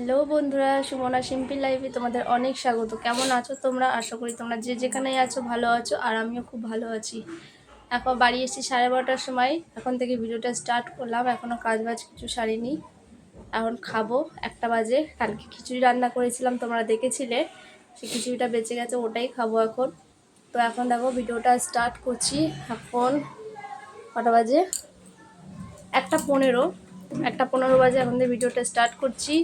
Hello বন্ধুরা, Sumana simple লাইফে তোমাদের অনেক স্বাগত। কেমন আছো তোমরা? আশা করি তোমরা যে যেখানেই আছো ভালো আছো, আর আমিও খুব ভালো আছি। এখন বাড়ি এসেছি 12:30টার সময়। এখন থেকে ভিডিওটা স্টার্ট করলাম। এখনও কাজ বাজ কিছু সারিনি। এখন খাবো 1টা বাজে। কালকে খিচুড়ি রান্না করেছিলাম, তোমরা দেখেছিলে। সেই খিচুড়িটা বেঁচে গেছে, ওটাই খাবো এখন। তো এখন দেখো ভিডিওটা স্টার্ট করছি। এখন কটা বাজে? 1টা 15। 1টা 15 বাজে। এখন থেকে ভিডিওটা স্টার্ট করছি।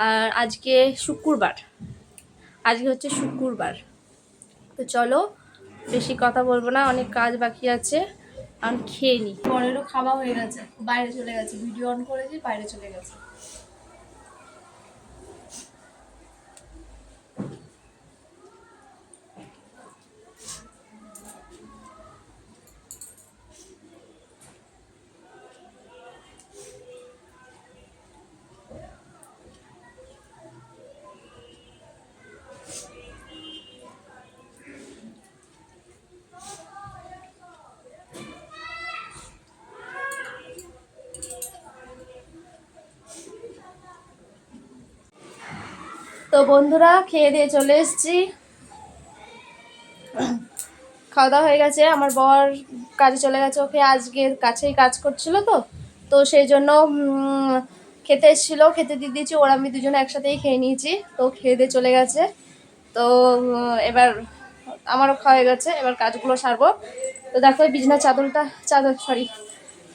আর আজকে শুক্রবার, আজকে হচ্ছে শুক্রবার। তো চলো, বেশি কথা বলবো না, অনেক কাজ বাকি আছে। আমি খেয়ে নিই। পরেরও খাওয়া হয়ে গেছে, বাইরে চলে গেছে। ভিডিও অন করেছি, বাইরে চলে গেছে। তো বন্ধুরা, খেয়ে দিয়ে চলে এসেছি। খাওয়া দাওয়া হয়ে গেছে। আমার বর কাজে চলে গেছে। ওকে আজকে কাছেই কাজ করছিল, তো তো সেই জন্য খেতে এসেছিলো, খেতে দিয়ে দিয়েছি। ওরা আমি দুজনে একসাথেই খেয়ে নিয়েছি। তো খেয়ে দিয়ে চলে গেছে। তো এবার আমারও খাওয়া হয়ে গেছে, এবার কাজগুলো সারবো। তো দেখো বিছানার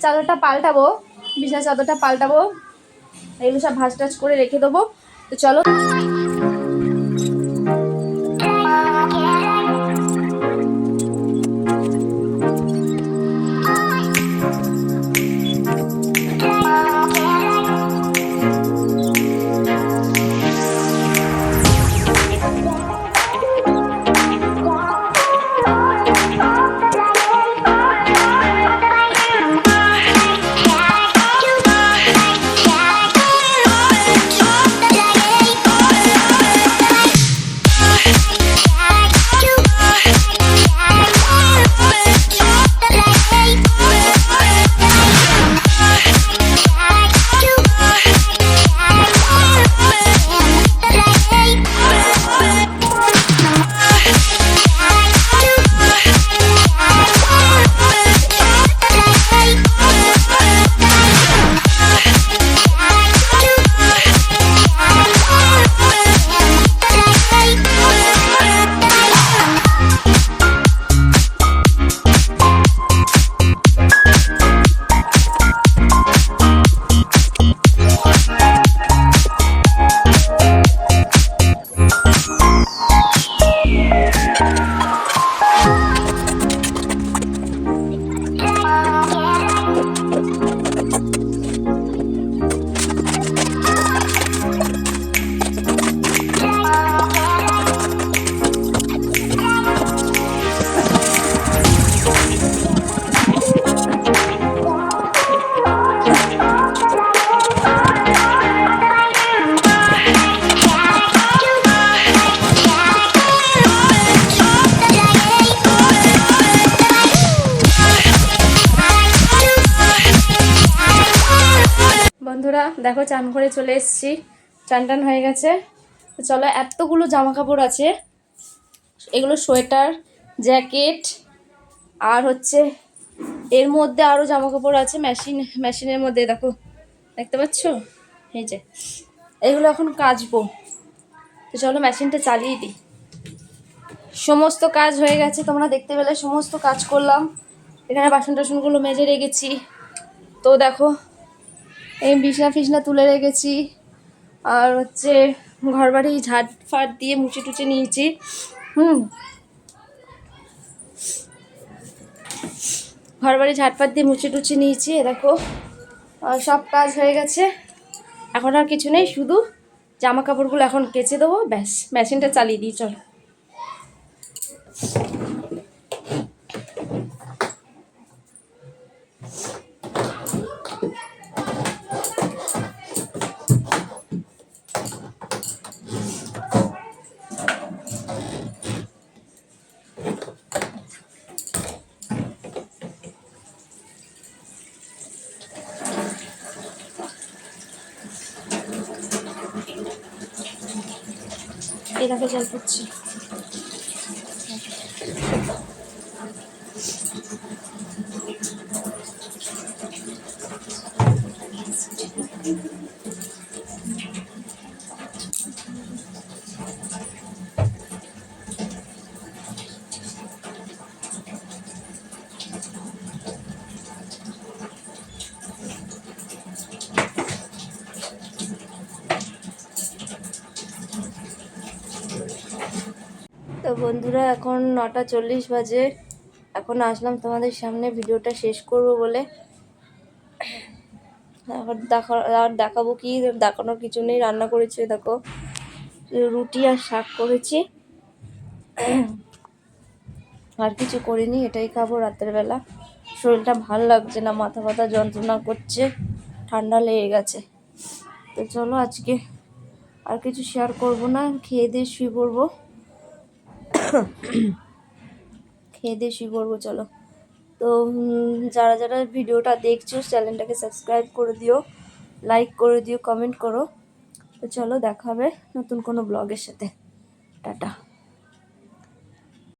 চাদরটা পাল্টাবো। বিছানার চাদরটা পাল্টাবো, এগুলো সব ভাঁজ টাজ করে রেখে দেবো। তো চলো। বন্ধুরা দেখো, চান করে চলে এসেছি। চান টান হয়ে গেছে। তো চলো, এতগুলো জামা কাপড় আছে। এগুলো সোয়েটার, জ্যাকেট, আর হচ্ছে এর মধ্যে আরও জামা কাপড় আছে মেশিনের মধ্যে। দেখো, দেখতে পাচ্ছ? এই যে এগুলো এখন কাচবো। তো চলো মেশিনটা চালিয়ে দিই। সমস্ত কাজ হয়ে গেছে, তোমরা দেখতে পেলে সমস্ত কাজ করলাম। এখানে বাসন টাসনগুলো মেজে রেখেছি। তো দেখো, এই বিছনা তুলে রেখেছি। আর হচ্ছে ঘরবাড়ি ঝাড় ফাট দিয়ে মুছে টুচে নিয়েছি। ঘরবাড়ি ঝাড়পাট দিয়ে মুছে টুচে নিয়েছি। দেখো সব কাজ হয়ে গেছে। এখন আর কিছু নেই, শুধু জামা কাপড়গুলো এখন কেচে দেবো, ব্যাস। মেশিনটা চালিয়ে দিই, চলো। এই দেখো জল পড়ছে। তো বন্ধুরা এখন 9:40 বাজে। এখন আসলাম তোমাদের সামনে ভিডিওটা শেষ করব বলে। এখন দেখাবো কি, দেখানোর কিছু নেই। রান্না করেছি দেখো, রুটি আর শাক করেছি, আর কিছু করিনি। এটাই খাবো রাতের বেলা। শরীরটা ভাল লাগছে না, মাথা ব্যথা যন্ত্রণা করছে, ঠান্ডা লেগে গেছে। তো চলো আজকে আর কিছু শেয়ার করব না, খেয়ে দিয়ে শুয়ে পড়বো। চলো। তো যারা যারা ভিডিওটা দেখছো চ্যানেলটাকে সাবস্ক্রাইব করে দিও, লাইক করে দিও, কমেন্ট করো। তো চলো দেখা হবে নতুন কোনো ব্লগের সাথে। টাটা।